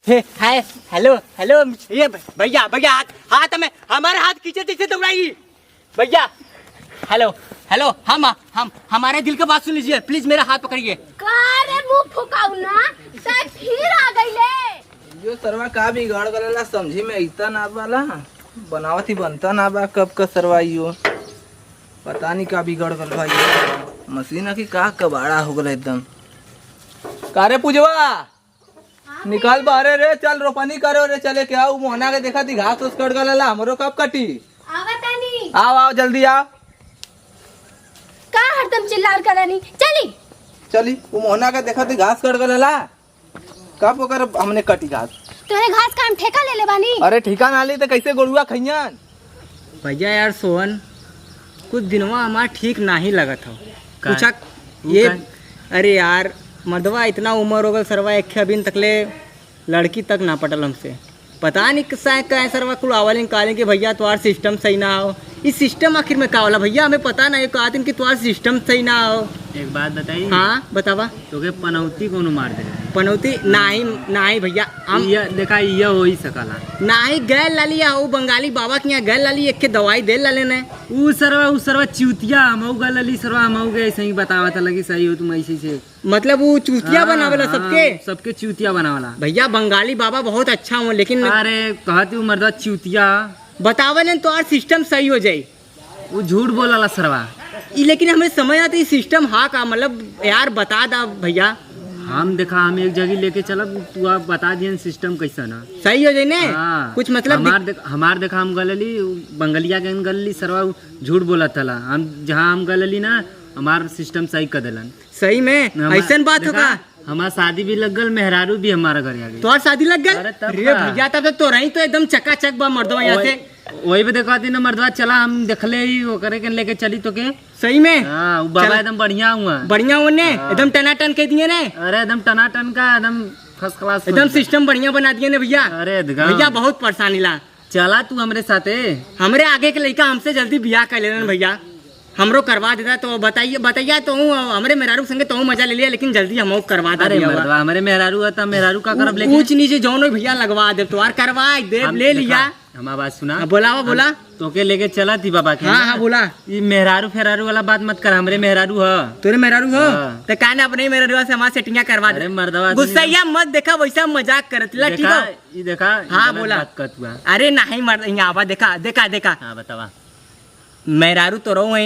Hi hello hello ये भैया भैया हाथ में हमारे हाथ खींचे पीछे दौड़ाइए भैया। हेलो हेलो हम हमारे दिल की बात सुन लीजिए प्लीज, मेरा हाथ पकड़िए। कारे मुंह फुकाऊ ना सर फिर आ गईले। यो सरवा का बिगाड़ गला समझी में ऐसा ना वाला बनावत ही बनता ना बा कब का सरवा यो पता नहीं का बिगड़ गल भाई मशीन की का कबाड़ा हो गला एकदम। कारे पूजवा निकाल बाहरे रे, चल रोपनी करो रे, चले क्या वो मोहना के देखा थी घास उस कट गला हमरो कब कटी। आवतानी आओ आओ जल्दी आओ। का हरदम चिल्लार करनी चली चली वो मोहना के देखा थी घास कट गला कब ओकर हमने कटी घास। तोरे घास का हम ठेका ले ले बानी। अरे ठिका ना ली तो कैसे गोड़ुआ खइयन। भैया यार सोहन कुछ दिनवा हमारा ठीक नहीं लगा था पूछा ये। अरे यार मर्दवा इतना उम्र हो गल सरवा एक अभी तकले लड़की तक ना पटल हमसे, पता नहीं किस्सा है सरवा कुल आवल काले कि भैया तुम्हारा सिस्टम सही ना हो। इस सिस्टम आखिर में का होला भैया हमें पता नहीं कहा दिन कि तुम्हारा सिस्टम सही ना हो। एक बात बताइए। हाँ बतावा। तो के पनौती कोनो मार दे पनौती नहीं भैया हम ये देखा ये हो ही सकला नहीं गैल लाली या वो बंगाली बाबा के यहाँ गैल लाली एक के दवाई दे लाले ने ऊ सरवा चिउतिया हमऊ गलली सरवा हमऊ के ऐसे ही बतावत लगी सही हो तुम ऐसे से मतलब वो चूतिया बनावेला सबके सबके चिउतिया बनावला। भैया बंगाली बाबा बहुत अच्छा हूँ लेकिन अरे कहती हूँ मर्दा चिउतिया बतावे तो और सिस्टम सही हो जाये। वो झूठ बोला सरवा लेकिन हमें समझ आता है सिस्टम हाँ का मतलब यार बता दा भैया। हम देखा हम एक जगह लेके चलब तू आप बता दिए सिस्टम कैसा ना सही हो जाए ने कुछ मतलब हमार देखा हम गलली बंगलिया के गलली सरवा झूठ बोला था हम जहाँ हम गलली ना हमार सिस्टम सही कर दिलन। सही में ऐसा बात होगा। हमारा शादी भी लग गल मेहरारू भी हमारा घर आ गई। तो शादी लग गल अरे भैया तब तो रही तो एकदम चकाचक बा मर्दवा यहाँ से वही पे देखा थी ना मर्दवा चला हम देखले ही वो करे के लेके चली तो के सही में। हाँ वो बाबा एकदम बढ़िया हुआ ने एकदम टनाटन कह दिए ने। अरे एकदम टनाटन का एकदम फर्स्ट क्लास एकदम सिस्टम बढ़िया बना दिए ने भैया। अरे भैया बहुत परेशानी ला चला तू हमारे साथे हमरे आगे के लड़का हमसे जल्दी बियाह कर लेना भैया हमरो करवा देता तो बताइए तो हमारे मेहरारू संगे तो मजा ले लिया लेकिन जल्दी हम करवा दे। हमारे मेहरारू आता मेहरारू का करब लेके ऊंच नीचे जौनो भैया लगवा दे तो करवा दे ले लिया। हमारा बात सुना बोला तो के लेके चला थी बाबा के। हाँ बोला ये मेहरारू फेरारू वाला बात मत कर हमरे मेहरारू है तोरे मेहरारू हो तो कहना अपने मेहरारू से हमारा सेटिंग करवा दे। मर्दवा गुस्सा मत देखा वैसा मजाक करत ठीक है। देखा हाँ बोला अरे नहीं मर्द यहाँ देखा हाँ बतावा मेहरारू तो रहो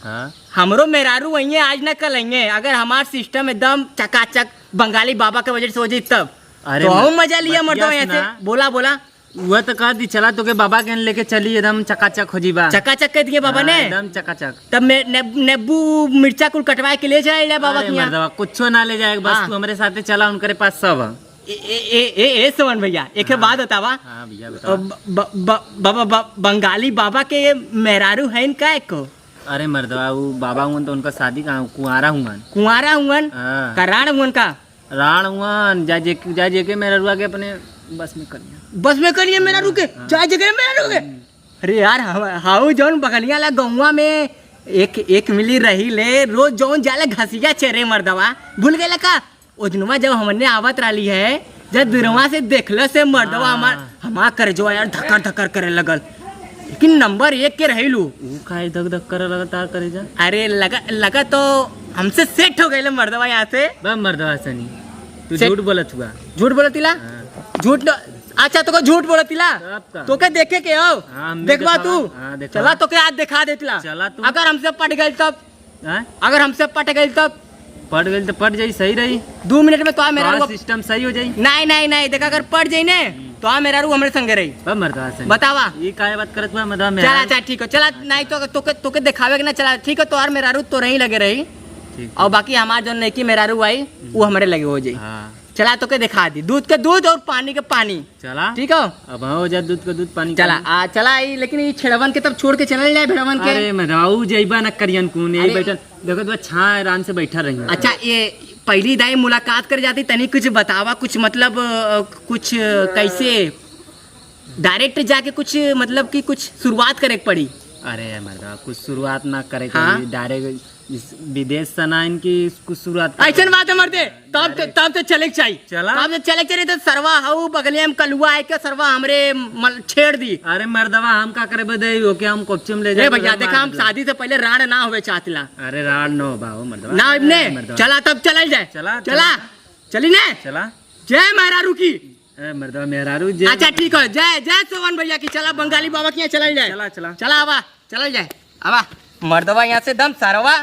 हाँ हमरो मेहरारू वही आज न कल आएंगे अगर हमार सिस्टम एकदम चकाचक बंगाली बाबा के वजह से हो जाए तब अरे तो हम मजा लिया मर्दवा यहाँ से। बोला वह तो कह दी चला तो के बाबा के लेके चली एकदम चकाचक हो जीबा चकाचक कह दिए बाबा ने एकदम चकाचक। तब नींबू मिर्चा कुल कटवा के ले जाए बाबा के यहाँ कुछ ना ले जाएगा बस तू हमारे साथ चला उनके पास सब सोवन भैया एक बात बतावा बंगाली बाबा के बंगाली है इनका एक को। अरे मर्दवा वो बाबा हुआ तो उनका शादी का कुंवारा हुआ का राण हुआ जा जे मेरा रुआ के अपने बस में करिए मेरा रुके जा जगह मेरा रुके। अरे यार हाउ जौन बगलिया ला गौवा में एक मिली रही ले रोज जौन जाले घसिया चेहरे मर्दवा भूल गए का ओ दिनवा जब हमने आवत रही है जब दूरवा से देखल से मर्दवा हमार कर जो यार धक्कर करे लगल लेकिन नंबर 1 के रहीलू धक कर लगातार करे जा। अरे लगा तो हमसे सेट हो गए मर्दवा यहाँ से मर्दवा सनी तू झूठ बोलत हुआ झूठ बोलतिला झूठ अच्छा तो झूठ बोलतिला तो के देखे के हो देखवा तू चला तो के आज दिखा देतिला अगर हमसे पट गई तब पट गई तो पट जाई सही रही 2 मिनट में तो मेरा सिस्टम सही हो जाई। नहीं देखा अगर पट जाई ने तो मेरा रू हमारे संगे रही बतावा ये काय बात करत बा मदा में चला ठीक हो चला नहीं तो के दिखावे के ना चला ठीक है तो मेरा रू तो नहीं लगे रही और बाकी हमार जो नेकी मेरा रू आई वो हमारे लगे हो जाई। चला तो के दिखा दी दूध के दूध और पानी के पानी चला ठीक है अब हो जा दूध का दूध पानी चला लेकिन ये छेड़वन के तब छोड़ के चल जाए भेड़वन के। अरे मराऊ जइबा न करियन कौन यही बैठल देखो तो छा आराम से बैठा रही। अच्छा ये पहली दाई मुलाकात कर जाती तनी कुछ बतावा कुछ मतलब कुछ कैसे डायरेक्ट जाके कुछ मतलब कि कुछ शुरुआत करे पड़ी अरे मर्दवा कुछ शुरुआत ना करे हाँ? डायरेक्ट विदेश से ना इनकी कुछ शुरुआत ऐसा बात है मर्दे, तब तो चले चाहिए, चला? तब तो चले चाहिए। तो सरवा हऊ बगले में कलुआ है के सरवा हमरे छेड़ दी। अरे मर्दवा हम का करे बदे हो के हम कोपचम ले ए भैया देखा, हम शादी से पहले राण ना होवे चाहतला अरे राड नो बाबू मर्दवा ना इब्ने। मर्दवा। चला तब चल जाए, चला, चला चली ने। चला जय महारारू की। अरे मर्दवा मेहरारू जे अच्छा ठीक है, जय जय सोवन भैया की। चला बंगाली बाबा की यहाँ चला जाए, चला, चला। चला आवा, चला जाए आवा। मर्दवा यहाँ से दम सरवा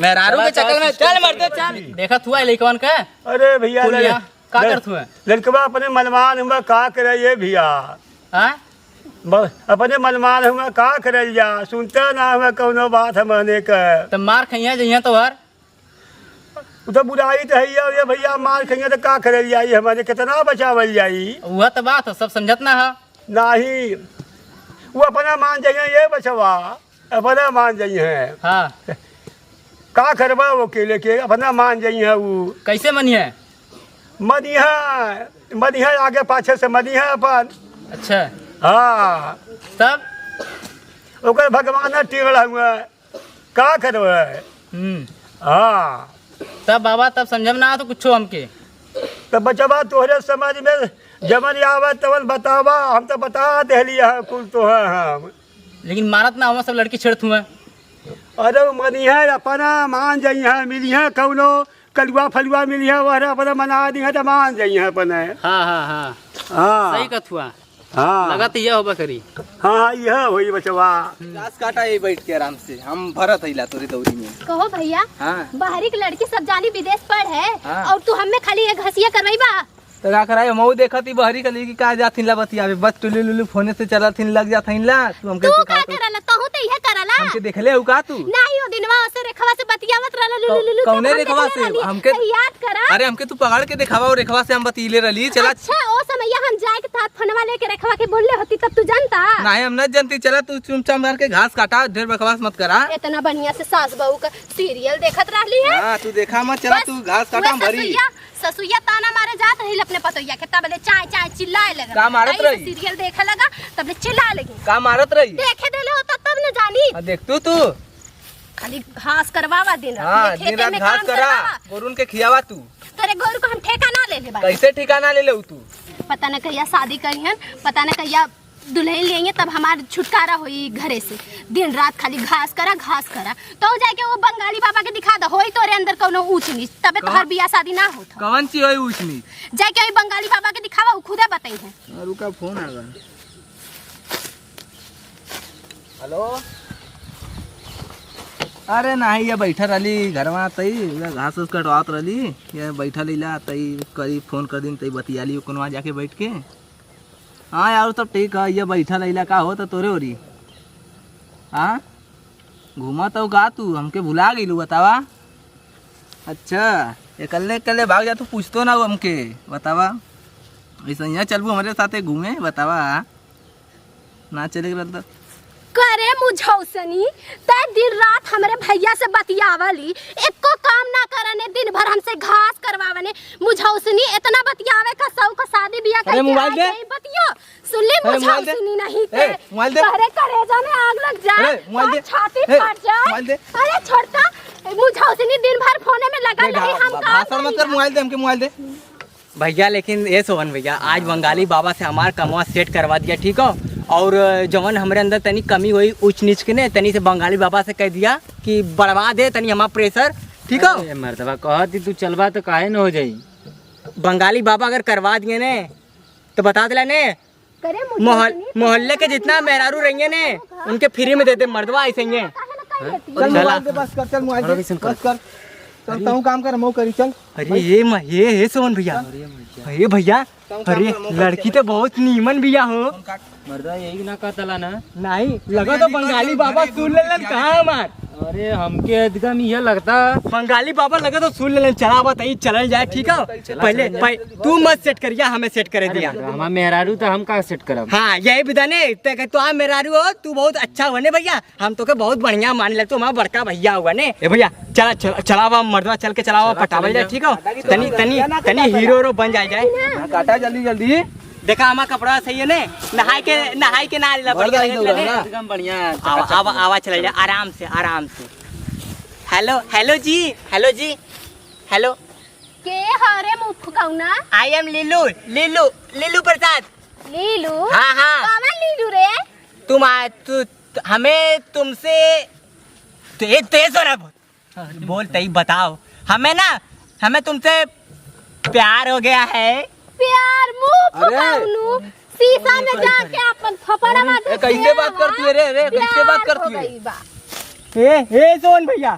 मेहरारू के चक्कर में चल मर्दे चल। देखत हुआ लइकवन का अरे भैया कुलिया का करत हुआ लड़कवा अपने मनमान हुआ का करे ये भैया, हां अपने मनमान हुआ का करे जा, सुनते ना हुआ कौनो बात हमने का। त मार खइया जइया तो हर तो बुराई तो है ये भैया, मार खेंगे तो का करे जाई, हमारे कितना बचावल जाई। वह तो बात सब समझत ना है नहीं वो अपना मान जाइए, ये बचवा अपना मान जाइए। हां का करबा वो केले के अपना मान जाइए। वो कैसे मनिए मदिहा आगे पाछे से मदिहा अपन। अच्छा हाँ तब ओकर भगवान टिकड़ा हुआ का करबे। हाँ तब बाबा तब समझम ना तो कुछो हमके तो बचवा तोहरे समझ में जमन आवत तवन बतावा, हम तो बता दिया कुल तो है हम। लेकिन मारत ना हम सब लड़की छेड़त हुआ। अरे मनिहा अपना मान जाइए, मिलिए कौनो कलुआ फलुआ मिलिए वह अपना मना दी है तो मान जाइए अपने। हाँ हाँ हाँ हाँ सही कथ हुआ। हाँ लगत ये होबा करी। हाँ यह होई बचवा। घास काटा ये बैठ के आराम से, हम भरत हिला तोरी दौरी में। कहो भैया, हाँ बाहरी की लड़की सब जानी विदेश पढ़ है हाँ। और तू हमें खाली ये घसिया करवाई बा। तो का कराई मऊ देखती बहरी कली की का जाथिन ला बतियावे, बस टुली लुली फोने से चलथिन लग जाथिन ला। तू हमके तू का सिखात करला, तहू तो यह करला। हमके देखले हो का तू? नहीं ओ दिनवा से रेखवा से बतियावत रहला लुलु लुलु। कौने रेखवा से? हमके याद करा। अरे हमके तू पकड़ के दिखावा और रेखवा से हम बतीले रली। चला अच्छा ओ समय हम जाए के साथ फोनवा लेके रेखवा के बोलले होती तब तू जानता। नहीं हम न जानती। चला तू चुमचाम मार के घास काटा, ढेर बकवास मत करा। इतना बढ़िया से सास बहू का सीरियल देखत रहली है। हां तू देखा मत, चला तू घास काटा हम भरी। ससुया ताना मारे जात रही अपने पतोया के, तब ले चाय चाय चिल्लाए लगा। का मारत रही? सीरियल देखे लगा तब ले चिल्लाए लगी। का मारत रही? देखे देले होता तब न जानी। देख तू खाली घास करवावा दिन रात। हाँ खेते दिन रात में घास काम करा, करवावा। गोरुन के खियावा तू। तेरे गोरु को हम ठेका ना ले ले बाई। कैसे ठिकाना ले ले तू? पता न कहिया शादी करिहन, पता न कहिया दुल्हन लेंगे, तब हमार छुटकारा होई घरे से। दिन रात खाली घास करा तो जाके वो बंगाली बाबा के दिखा दो, होई तोरे अंदर कोनो ऊंच नीच, तबे तोहर बियाह शादी ना होत। कौन सी होई ऊंच नीच? जाके वही बंगाली बाबा के दिखावा, वो खुदे बताई है। रुका फोन आ गया। हेलो अरे नहीं ये बैठा रही घर में तई घास उस कटवात रही, ये बैठा लीला तई करी फोन कर दिन तई बतियाली कोनवा जाके बैठ के। हाँ यार सब ठीक है, ये बैठा रहीला का हो तो तोरे हो रही। हाँ घूमा तो का तू हमके भुला गई बतावा। अच्छा ये कल्ले भाग जा, तू पूछतो ना हमके बतावा। ऐसा यहाँ चलबू हमारे साथे घूमे बतावा, ना चले तो करे मुझौसनी ते दिन रात हमरे भैया से बतियावली, एको काम ना करने, दिन भर हमसे घास करवावने। मुझौसनी इतना बतियावे का सौ का शादी बियाह अरे मोबाइल दे। बतियो सुन ले। अरे मोबाइल दे। मुझौसनी नहीं थे, मोबाइल दे। अरे कलेजा में आग लग जाए, अरे मोबाइल दे। छाती ए, फट जाए। मोबाइल दे। अरे छोड़ता, मुझौसनी दिन भर फोने में लगा रही। हम भाषण मत कर, मोबाइल दे हमके, मोबाइल दे। भैया लेकिन ये सोहन भैया आज बंगाली बाबा से हमार कमवा सेट करवा दिया, ठीक हो। और जवन हमारे अंदर तनी कमी हुई ऊंच नीच के ने, तनी से बंगाली बाबा से कह दिया कि बढ़वा दे तनी हमारा प्रेशर, ठीक हो। अरे मर्दवा कहती तू चलबा तो काहे न हो जाई। बंगाली बाबा अगर करवा दिए ने तो बता दिला ने, करे मोहल्ले के जितना मेहरारू रहेंगे ने उनके फ्री में देते मर्दवा ऐसे ही हैं। चल मोबाइल दे, बस कर, चल मोबाइल दे, बस कर। चलता हूँ काम कर, मऊ करी चल। अरे ये सोहन भैया, अरे भैया अरे लड़की तो बहुत नीमन भैया हो। मर्दवा यही ना कहतला ना। नहीं लगा तो बंगाली बाबा सुन ले कहाँ हमार। अरे हमके एकदम ये लगता बंगाली बाबा लगा तो सुन ले। चला बताइए चल जाए, ठीक है। पहले तू मत सेट करिया, हमें सेट करे दिया। हमारा मेहरारू तो हम का सेट करब। हाँ यही विदा ने तो आप मेहरारू हो, तू बहुत अच्छा हुआ ने भैया, हम तो के बहुत बढ़िया मान ले, तू हमारा बड़का भैया हुआ ने। ए भैया चलावा मर्दवा, चल के चलावा पटावल जाए, ठीक है। तनी हीरो बन जाए। काटा जल्दी जल्दी। देखा हमारा कपड़ा सही है ने नहाई के ना ला बढ़िया ही दौड़ा ना। एकदम बढ़िया आवा चला जा आराम से हेलो जी हेलो के हरे मुंह फुकाउना आई एम लीलू प्रसाद लीलू हाँ कौन लीलू रे तू हमें तुमसे तेज हो रहा बोल तई बताओ हमें तुमसे प्यार हो गया है। प्यार मुंह अरे। फुकाउनु शीशा में जाके अपन थपड़ा मार कैसे बात करती है रे कैसे बात करती है? हे सोन भैया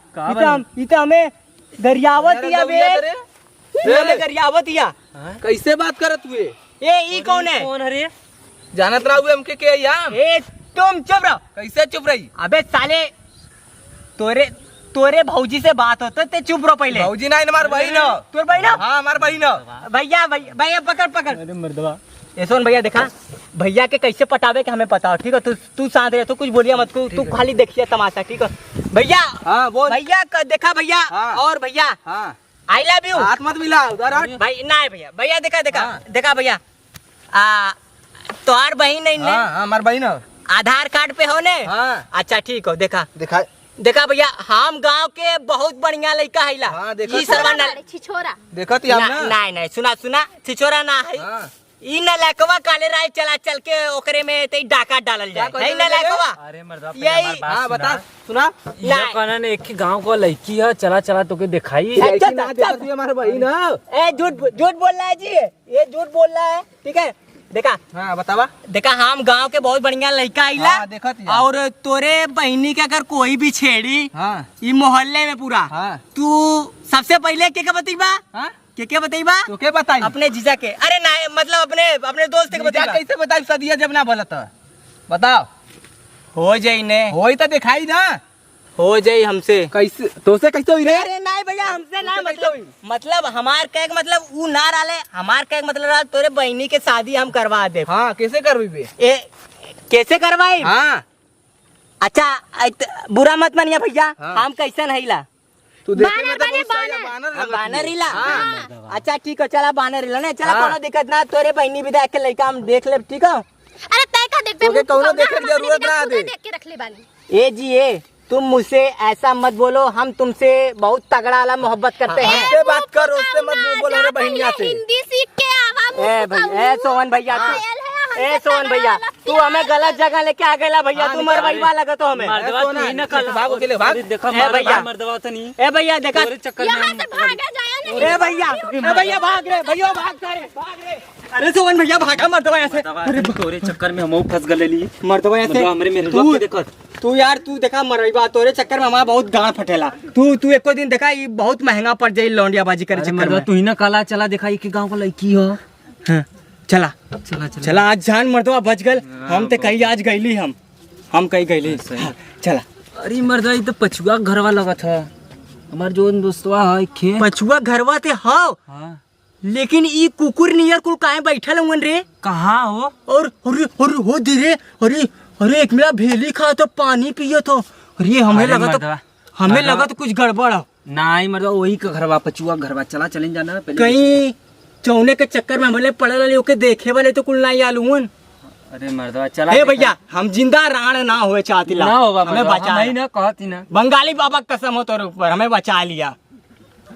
इता हमें दरियावत दिया बे हमें दरियावत दिया कैसे बात करत हुए? ई कौन है कौन हरे जानत रहा हुए हमके के याम? ए तुम चुप रहो। कैसे चुप रही? अबे साले तोरे भौजी से बात होता ते चुप रहो पहले। भौजी ना हमार बहन हो। तोर बहन हो? हाँ हमार बहन हो। भैया पकड़ अरे मर्दवा ये सोन भैया देखा भैया के कैसे पटावे के हमें पता हो ठीक है तू शांत रह तू कुछ बोलिया मत तू खाली देखिए तमाशा ठीक है भैया। हाँ बोल। भैया देखा भैया हाँ। और भैया हाँ आई लव यू। हाथ मत मिला उधर हट। भाई ना भैया देखा हाँ। देखा भैया तोहार बहन नहीं ने हाँ हमार बहन हो। आधार कार्ड पे हो ने। हाँ अच्छा ठीक हो देखा देखा भैया हम गांव के बहुत बढ़िया लड़का है हाँ, देखो ई सरवा न छिछोरा देखत ही हम ना। नहीं सुना छिछोरा ना है हाँ। ई नलकवा काले राय चल के ओकरे में ते डाका डालल जाए क्या है कहते नलकवा। अरे मर्दवा यही हाँ बता सुना। ये कहना ने एक ही गांव को लड़की है चला तो के दिखाई ऐसी ना देखत हुए हमार बहन हो। ए झूठ बोल रहा है जी ये झूठ बोल रहा है ठीक है देखा हाँ बतावा। देखा हम गांव के बहुत बढ़िया लड़का आइला हाँ, देखत ही है। और तोरे बहनी के अगर कोई भी छेड़ी हाँ ई मोहल्ले में पूरा हाँ तू सबसे पहले के बतईबा हाँ के बतईबा तो के बताई? अपने जीजा के अरे ना मतलब अपने दोस्त के जीजा बतईबा कैसे बताई सदिया जब ना बोलत है? बताओ। हो जाई ने होई तो दिखाई ना। हो जाई हमसे कैसे तो से कैसे हुई रे? अरे नहीं भैया हमसे ना कैसे हुई? मतलब हमार कहे मतलब ऊ ना राले हमार कहे मतलब रहा तोरे बहनी के शादी हम करवा दे। हाँ कैसे करवी बे? ए कैसे करवाई? हाँ अच्छा बुरा मत मानिया भैया हाँ। हम कैसे नहीं ला तू देखे में तो बानर बहुत सारा बानर। बानर हम लगत बानर हुई। हिला हाँ। अच्छा ठीक है चला बानर हिला ना चला हाँ। कोनो दिक्कत ना तोरे बहनी भी देख के लड़का हम देख ले ठीक है। अरे तय का देख पे तोके कौनो देखे के जरूरत ना दे। देख के रख ले बानी ए जी ए तुम मुझसे ऐसा मत बोलो हम तुमसे बहुत तगड़ा वाला मोहब्बत करते हैं। हमसे बात कर उससे मत बोल रे बहनिया से। हिंदी सीख के आवा ए भैया ए सोहन भैया सोहन भैया तू हमें गलत जगह लेके आ गया भैया तू मरवाईवा लगा तो हमें मर्दवा तू ही ना कल भागो के ले भाग। देखा ए भैया। मर्दवा तो नहीं ए भैया देखा तोरे चक्कर यहाँ में से भागा जाया नहीं ए भैया भाग रे अरे सोहन भैया भागा मर्दवा ऐसे अरे तोरे चक्कर में हम फंस गलेली मर्दवा ऐसे मर्दवा हमरे मेरे तू- के देखत तू यार तू देखा मरवाईवा तोरे चक्कर में हमारा बहुत गांड फटेला तू एको दिन देखा ये बहुत महंगा पड़ जाई लौंडियाबाजी करे चक्कर मर्दवा में। तू ही ना काला चला दिखाई कि गांव को लड़की हो हाँ, चला चला आज जान मर्दवा बच गल हम ते कहीं आज गईली हम कहीं गईली हाँ, चला अरे मर्दवा ये तो पछुआ घरवा लगा था हमार जो दोस्तवा है खे पछुआ घरवा ते हाव हाँ लेकिन ई कुकुर नियर कुल काहे बैठल हुन रे कहाँ हो और अरे हो धीरे अरे एक मेरा भेली खा तो पानी पियो तो अरे हमें अरे लगा तो मर्दवा, हमें मर्दवा। लगा तो कुछ गड़बड़ है नहीं मर्दवा वही का घरवा पछुआ घरवा चला चलें जाना पहले कहीं चौने के चक्कर में हमले पड़े वाले ओके देखे वाले तो कुल नहीं आलून। अरे मर्दवा चला ए भैया हम जिंदा राण ना हुए चाहती ना होगा हमें बचा नहीं ना कहती ना बंगाली बाबा कसम हो तोरे ऊपर हमें बचा लिया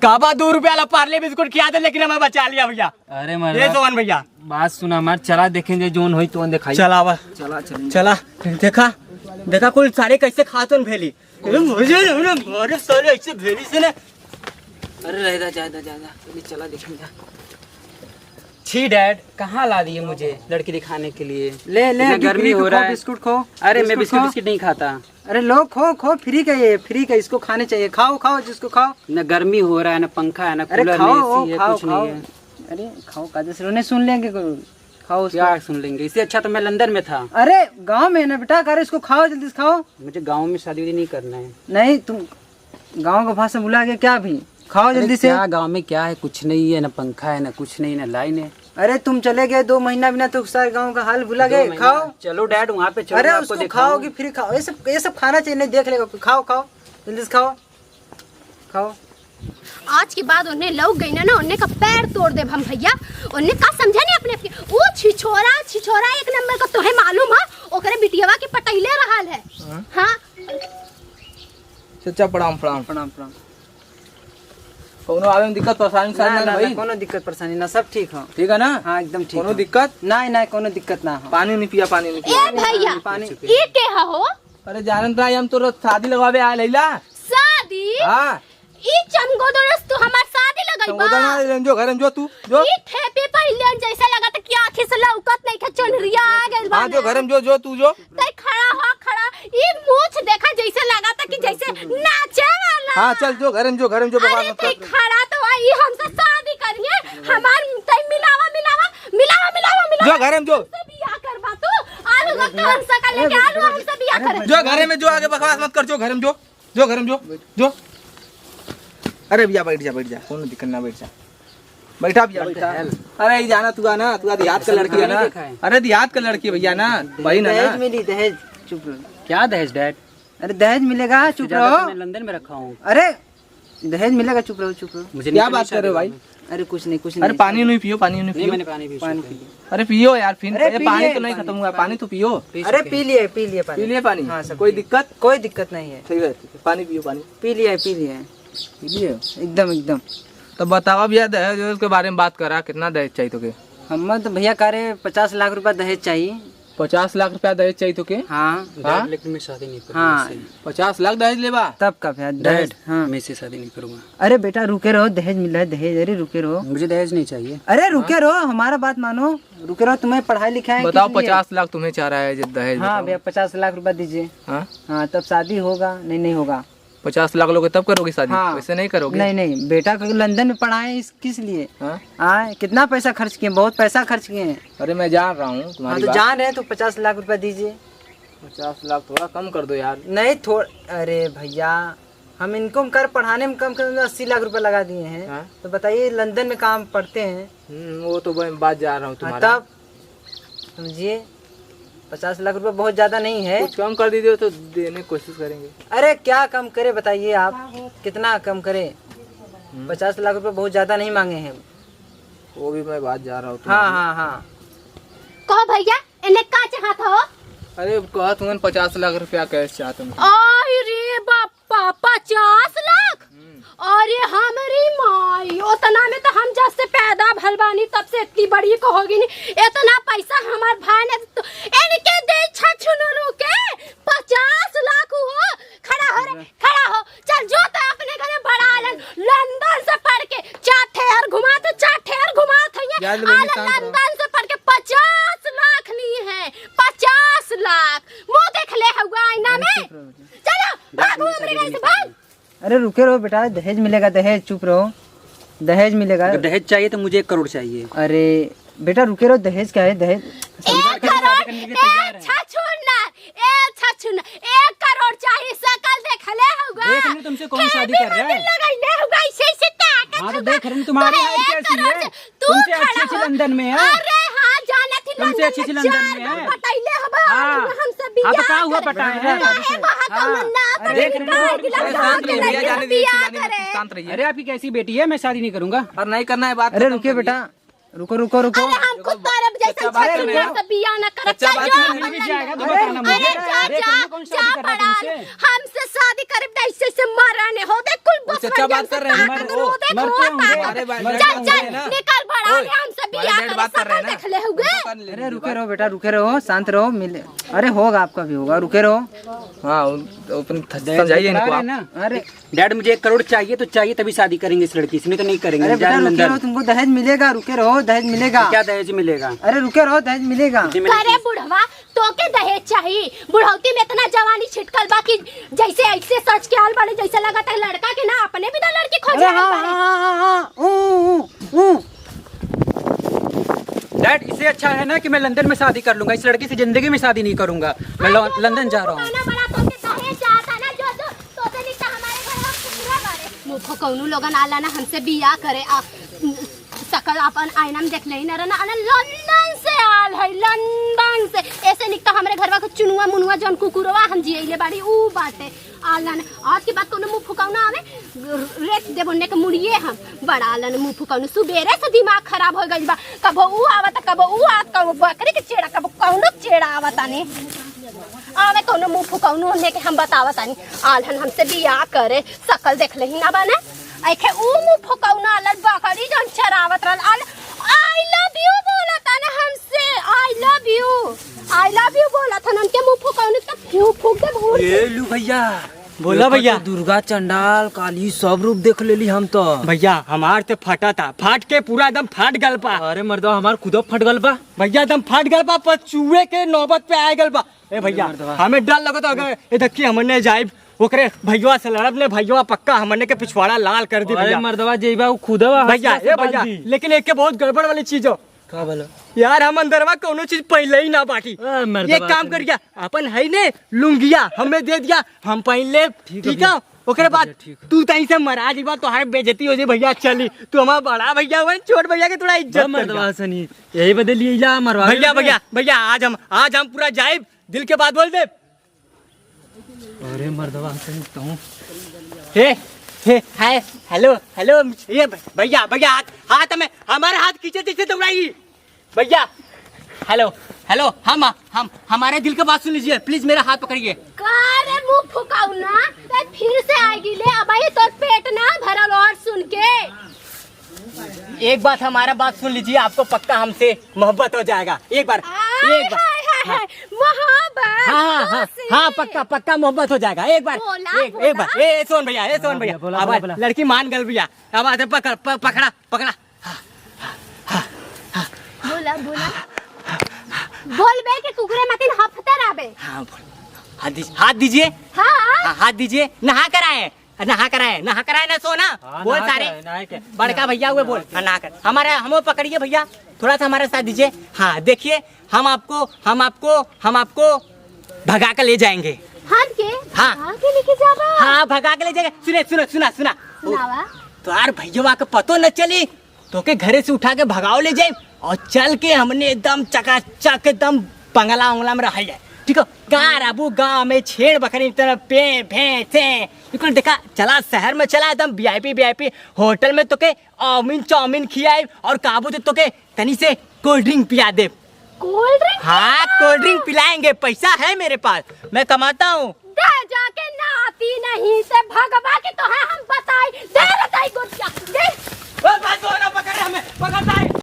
काबा 2 रुपया वाला पार्ले बिस्कुट किया था लेकिन हमें बचा लिया भैया। अरे ये मर्दवा सोहन भैया बात सुना हमार चला देखेंगे जोन होई तो दिखाई चला बा चला चलें चला देखा कुल सारे कैसे खातून भेली अरे सारे ऐसे भेली से ना अरे रहदा ज्यादा चला देखेंगे छी डैड कहाँ ला दिए मुझे लड़की दिखाने के लिए ले गर्मी हो रहा है बिस्कुट खो अरे मैं बिस्कुट बिस्किट नहीं खाता अरे लो खो फ्री का ये फ्री का इसको खाने चाहिए खाओ जिसको खाओ न गर्मी हो रहा है न पंखा है न अरे कूलर खाओ, में एसी है खाओ, कुछ नहीं है अरे खाओ काजे से नहीं सुन लेंगे खाओ उसको। क्या सुन लेंगे इससे अच्छा तो मैं लंदन में था अरे गांव में है ना बेटा करे इसको खाओ जल्दी से खाओ मुझे गांव में शादी नहीं करना है नहीं तुम गांव का भाषा भुला के क्या भी खाओ जल्दी से क्या गांव में क्या है कुछ नहीं है न पंखा है न कुछ नहीं न लाइन है अरे तुम चले गए 2 महीना बिना तो सारे गांव का हाल भुला गए खाओ चलो डैड वहाँ पे चलो अरे मैं आपको उसको दिखाऊं। खाओगी फिर खाओ ये सब खाना चाहिए नहीं देख लेगा खाओ जल्दी से खाओ आज के बाद उन्हें लौक गई ना उन्हें का पैर तोड़ दे हम भैया उन्हें का समझा नहीं अपने वो छिछोरा चाचा प्रणाम प्रणाम। प्रणाम प्रणाम। कोनो आवे में दिक्कत परेशानी ना, भाई? कोनो दिक्कत परेशानी ना, सब ठीक हो। ठीक है ना? हाँ एकदम ठीक कोनो हो। दिक्कत? नहीं कोनो दिक्कत ना हो। पानी नहीं पिया, पानी नहीं ए पिया। भैया पानी ये के हो? अरे जानत रहा हम तो शादी लगवावे आए लैला। शादी? हाँ ई चमगोदरस तू हमार शादी लगई बा? जो घर में जो तू जो। ई ठेपे पहले जैसा लगा था कि आंखें से लौकत नहीं के चोनरिया आ गइल बा। हाँ जो घर में जो तू जो। तै खड़ा हो खड़ा ई मूछ देखा जैसे लगा था कि जैसे नाचे वाला। हाँ चल जो घर में जो बकवास अरे मत तै कर। खड़ा तो आई हमसे शादी करिए हमार तै मिलावा जो घर में जो। से बियाह करबा तू आलू का कान सका लेके आलू हमसे बियाह कर। जो घर में जो, आगे बकवास मत कर। जो घर में जो घर में जो। अरे भैया बैठ जा कोनो दिक्कत ना, बैठ जा बैठा भैया बैठा। अरे ये जाना तू आना, तू देहात का लड़की है ना। अरे देहात का लड़की भैया ना, वही ना। दहेज मिली, दहेज। चुप रहो। क्या दहेज डैड? अरे दहेज मिलेगा, चुप रहो। मैं लंदन में रखा हूँ। अरे दहेज मिलेगा, चुप रहो। मुझे क्या बात कर रहे हो भाई? अरे कुछ नहीं अरे पानी नहीं पियो, पानी नहीं नहीं, पियो। मैंने पानी भी पानी शुरू पी किया। अरे पियो यार, फिर अरे पी पानी लिए, तो नहीं खत्म हुआ, पानी तो पियो। अरे पी लिए पी लिए पानी। हाँ, सब कोई पी- दिक्कत? कोई दिक्कत नहीं है। ठीक है पानी पियो, पानी पी लिए पी लिए। एकदम। तो बतावा भैया दहेज के बारे में बात करा, कितना दहेज चाहिए तो के? हम तो भैया कह रहे 50 लाख रुपया दहेज चाहिए। 50 लाख रुपया दहेज चाहिए तो के? हाँ हाँ? लेकिन मैं शादी नहीं हाँ 50 लाख दहेज लेबा? तब का भैया दहेज। हाँ मैं इससे शादी नहीं करूँगा। अरे बेटा रुके रहो, दहेज मिल रहा है, दहेज। अरे रुके रहो, मुझे दहेज नहीं चाहिए। अरे रुके रहो, हमारा बात मानो। रुके रहो, तुम्हें पढ़ाई लिखाई बताओ 50 लाख तुम्हें चाह रहा है दहेज? हाँ भैया 50 लाख रुपया दीजिए। हाँ हाँ तब शादी होगा। नहीं होगा। 50 लाख लोगे तब करोगे शादी? हाँ। वैसे नहीं करोगे? नहीं बेटा को लंदन में पढ़ाए किस लिए? हाँ? कितना पैसा खर्च किए? बहुत पैसा खर्च किए हैं। अरे मैं जान रहा हूँ हाँ तुम्हारी तो बात। जान रहे हैं तो 50 लाख रुपया दीजिए। 50 लाख थोड़ा कम कर दो यार। नहीं अरे भैया हम इनको कर पढ़ाने में कम 80 लाख रुपया लगा दिए हैं। हाँ? तो बताइए लंदन में काम पढ़ते हैं। वो तो मैं बात जा रहा हूँ हाँ, तुम्हारा। तब समझिए 50 लाख रुपया बहुत ज्यादा नहीं है। कुछ कम कर दीजिए तो देने की कोशिश करेंगे। अरे क्या कम करे बताइए आप, कितना कम करे? 50 लाख रुपया बहुत ज्यादा नहीं मांगे हैं। वो भी मैं बात जा रहा हूँ हाँ हाँ हाँ। कहो भैया इन्हें का चाहत हो? अरे कहा तुमने 50 लाख रुपया कैश चाहते हो? आई रे बापा 50 लाख? अरे हमारी माई उतना में तो हम जब से पैदा भलवानी तब से इतनी बड़ी कहोगी नहीं। इतना पैसा हमार भाई ने तो इनके दे छछुनरू के 50 लाख हो। खड़ा हो रे, खड़ा हो। चल जो तो अपने घरे बड़ा लंदन से पढ़ के 4 ठेर घुमा तो 4 ठेर घुमा याद थई। लेनी शांत रहो। लंदन से पढ़ के 50 लाख लिए हैं। 50 लाख मुंह देख ले हुआ आईना में। चलो भागो मेरे घर से भाग। अरे रुके रहो बेटा, दहेज मिलेगा, दहेज। चुप रहो, दहेज मिलेगा। अगर दहेज चाहिए तो मुझे 1 करोड़ चाहिए। अरे बेटा रुके रहो, दहेज क्या है? दहेज 1 करोड़ चाहिए। सकल देख ले होगा। देख रहे तुमसे कौन शादी कर रहा है? लगाइले होगा ऐसे ऐसे ताकत। हाँ तो देख रहे तुम्हारी हाइट कैसी है? तुमसे अच्छी लंदन में है। अरे हाँ जाना थी तुमसे अच्छी लंदन में है। बताइले होगा हाँ। हमसे हाँ बियाह तो क्या हुआ पटाए हैं? देख रहे हो? शांत रहिए भैया, जाने दीजिए, चिल्लाने मत, शांत रहिए। अरे आपकी कैसी बेटी है? मैं शादी नहीं करूँगा। और नहीं करना है बात। अरे रुके बेटा, रुको रुको रुको। अरे हमको तरफ जैसा बात छठी करना है। से बियाह न करे। सच्चा बात करना है। मिल भी जाएगा तो अरे बताना मुझे। जा देख रहे हो कौन शादी कर रहा है तुमसे? हमसे शादी करे ऐसे से मरने हो देख कुल बस सच्चा बात कर रहे हैं। मरते होंगे। अरे भाई, चल चल निकल बड़ा हमसे बियाह डैड बात कर रहे हैं ना। देख ले होगे। अरे रुके रहो बेटा, रुके रहो, शांत रहो। मिले अरे होगा, आपका भी होगा। रुके रहो। हाँ समझाइए इनको आप। ना अरे डैड मुझे 1 करोड़ चाहिए तो चाहिए तभी शादी करेंगे इस लड़की से, नहीं तो नहीं करेंगे। अरे बेटा जाए रुके लंदन। रहो, तुमको दहेज मिलेगा। रुके रहो, दहेज मिलेगा। क्या दहेज मिलेगा? अरे रुके रहो, दहेज मिलेगा। अरे बुढ़वा तो के दहेज चाहिए? बुढ़ौती में इतना जवानी छिटकल बाकी जैसे ऐसे सच के हाल बड़े जैसे लगा था लड़का के ना अपने भी ना लड़की खोज अरे रहे हाँ हैं। हाँ हाँ हाँ। डैड इससे अच्छा है ना कि मैं लंदन में शादी कर लूंगा। इस लड़की से जिंदगी में शादी नहीं करूंगा। मैं लंदन जा रहा हूँ। बड़ा तो के दहेज चाहता ना जो तो से नहीं हमारे घर में पूरा बारे मुखो कौनो लोगन आला ना हमसे बियाह करे सकल अपन आईना में देख ले ना रहना लंदन से आल है। लंदन से ऐसे निकता हमारे घर का चुनुआ मुनुआ जौन कुकुरवा हम जियले बाड़ी ऊ बाटे आलन। आज की बात कोनो मुंह फुकाउना आवे रेट दे बोलने के मुड़िए हम बड़ा आलन मुंह फुकाउना। सुबेरे से दिमाग खराब हो गइल बा। कबो ऊ आवता कबो ऊ आत कबो बकरी के चेड़ा कबो कौनो चेड़ा आवता ने। आवे कोनो मुंह फुकौनो होने के हम बतावत आनी आलहन हमसे बियाह करे शकल देख लेही ना बने ऐखे ऊ मुंह फुकौना अलग बकरी जन चरावत रहल आई लव यू बोला था ना हमसे आई लव यू बोला था हमके मुंह फुकौने तब क्यों फूक दे भूल ये लू भैया बोला भैया दुर्गा चंडाल काली सब रूप देख लेली हम तो। भैया हमार तो फटा था फाट के पूरा एकदम फाट गल पा। अरे मर्दवा हमार खुद फट गल बा भैया एकदम फाट गल पा पर चूहे के नौबत पे आए गल बा। ए भैया हमें डर लगो तो अगर ये देखिए हमने जाइब ओकरे भैया से लड़ब ने भैया पक्का हमने के पिछवाड़ा लाल कर दी। अरे मर्दवा जेबा वो खुद भैया ए भैया लेकिन एक के बहुत गड़बड़ वाली चीज हो का बोलो यार हम अंदरवा कोनो चीज पहले ही ना बाटी। एक काम कर गया अपन है ने लुंगिया हमें दे दिया हम पहन ले ठीक है ओकरे बाद तू तहीं से मरा जीवा तो हर बेइज्जती हो जी भैया चली तू हमारा बड़ा भैया हुआ छोट भैया के थोड़ा इज्जत मर्दवा सनी यही बदलिए जा मरवा भैया भैया भैया आज हम पूरा जाइब दिल के बात बोल दे। अरे मर्दवा सनी तो हे हाय हेलो हेलो ये भैया भैया हाथ में हमारे हाथ खींचे पीछे दौड़ाई भैया हेलो हेलो हम हमारे दिल की बात सुन लीजिए प्लीज मेरा हाथ पकड़िए। कारे मुंह फुकाउना ते फिर से आएगी ले अब ये तोर पेट ना भरल और सुन के एक बात हमारा बात सुन लीजिए आपको पक्का हमसे मोहब्बत हो जाएगा एक बार मोहब्बत हाँ पक्का पक्का मोहब्बत हो जाएगा एक बार एक बार ए सोन भैया अब लड़की मान गल भैया अब आते पकड़ा बोला बोल बे के कुकुरे मतिन हफ्ते राबे। हाँ बोल हाथ दीजिए हाथ दीजिए नहा कराए ना सोना बोल सारे बड़का भैया हुए बोल नहा कर हमें पकड़िए भैया थोड़ा सा हमारे साथ दीजिए। हाँ देखिए हम आपको भगा कर ले जाएंगे। हाँ भगा के ले जाएंगे। सुना तो यार भैया का पतो न चली तो के घरे से उठा के भगाओ ले जाए और चल के हमने एकदम चकाचक एकदम बंगला उंगला में रह जाए ठीक है। गाँव में छेड़ बकरी तरह पे भैंसे बिल्कुल देखा चला शहर में चला एकदम वीआईपी होटल में तो के चाउमीन खियाए और काबू तो के तनी से कोल्ड ड्रिंक पिला दे। Cold drink? हाँ कोल्ड ड्रिंक पिलाएंगे पैसा है मेरे पास मैं कमाता हूँ। जाके